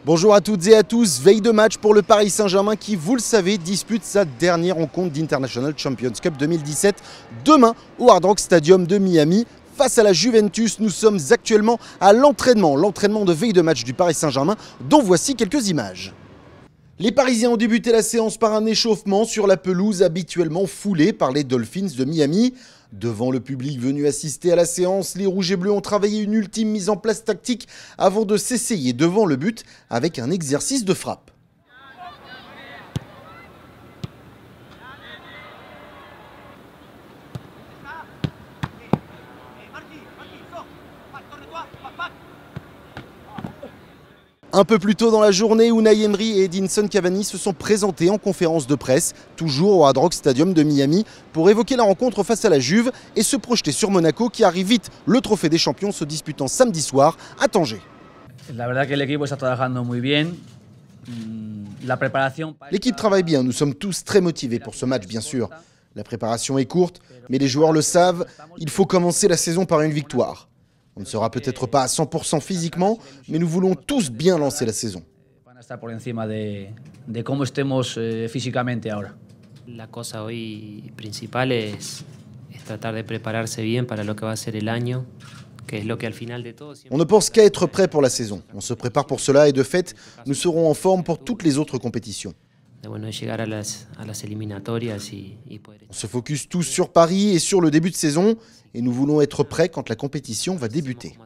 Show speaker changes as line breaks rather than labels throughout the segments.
Bonjour à toutes et à tous, veille de match pour le Paris Saint-Germain qui, vous le savez, dispute sa dernière rencontre d'International Champions Cup 2017 demain au Hard Rock Stadium de Miami. Face à la Juventus, nous sommes actuellement à l'entraînement de veille de match du Paris Saint-Germain, dont voici quelques images. Les Parisiens ont débuté la séance par un échauffement sur la pelouse habituellement foulée par les Dolphins de Miami. Devant le public venu assister à la séance, les Rouges et Bleus ont travaillé une ultime mise en place tactique avant de s'essayer devant le but avec un exercice de frappe. Un peu plus tôt dans la journée, Unai Emery et Edinson Cavani se sont présentés en conférence de presse, toujours au Hard Rock Stadium de Miami, pour évoquer la rencontre face à la Juve et se projeter sur Monaco qui arrive vite, le trophée des champions se disputant samedi soir à Tanger. L'équipe travaille bien, nous sommes tous très motivés pour ce match bien sûr. La préparation est courte, mais les joueurs le savent, il faut commencer la saison par une victoire. On ne sera peut-être pas à 100% physiquement, mais nous voulons tous bien lancer la saison.
La cosa hoy principal es tratar de prepararse bien para lo que va a ser el año, que es lo que al final de todo.
On ne pense qu'à être prêt pour la saison. On se prépare pour cela et de fait, nous serons en forme pour toutes les autres compétitions. On se focus tous sur Paris et sur le début de saison et nous voulons être prêts quand la compétition va débuter.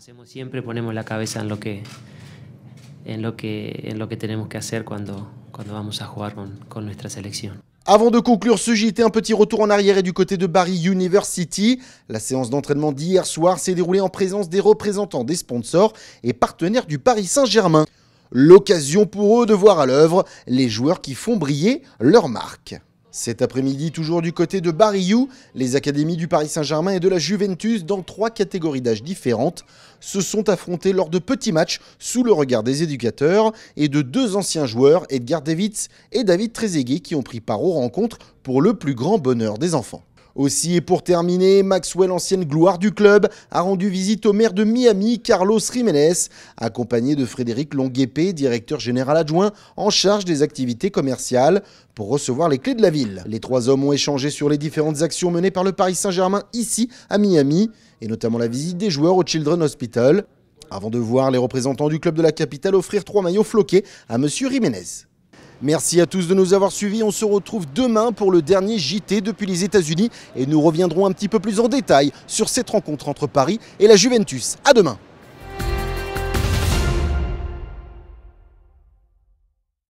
Avant de conclure ce JT, un petit retour en arrière et du côté de Bari University. La séance d'entraînement d'hier soir s'est déroulée en présence des représentants des sponsors et partenaires du Paris Saint-Germain. L'occasion pour eux de voir à l'œuvre les joueurs qui font briller leur marque. Cet après-midi, toujours du côté de Bari U, les académies du Paris Saint-Germain et de la Juventus, dans 3 catégories d'âge différentes, se sont affrontées lors de petits matchs sous le regard des éducateurs et de 2 anciens joueurs, Edgar Davids et David Trezeguet, qui ont pris part aux rencontres pour le plus grand bonheur des enfants. Aussi, et pour terminer, Maxwell, ancienne gloire du club, a rendu visite au maire de Miami, Carlos Jiménez, accompagné de Frédéric Longuepé, directeur général adjoint en charge des activités commerciales, pour recevoir les clés de la ville. Les 3 hommes ont échangé sur les différentes actions menées par le Paris Saint-Germain ici, à Miami, et notamment la visite des joueurs au Children's Hospital, avant de voir les représentants du club de la capitale offrir 3 maillots floqués à M. Jiménez. Merci à tous de nous avoir suivis, on se retrouve demain pour le dernier JT depuis les États-Unis et nous reviendrons un petit peu plus en détail sur cette rencontre entre Paris et la Juventus. À demain.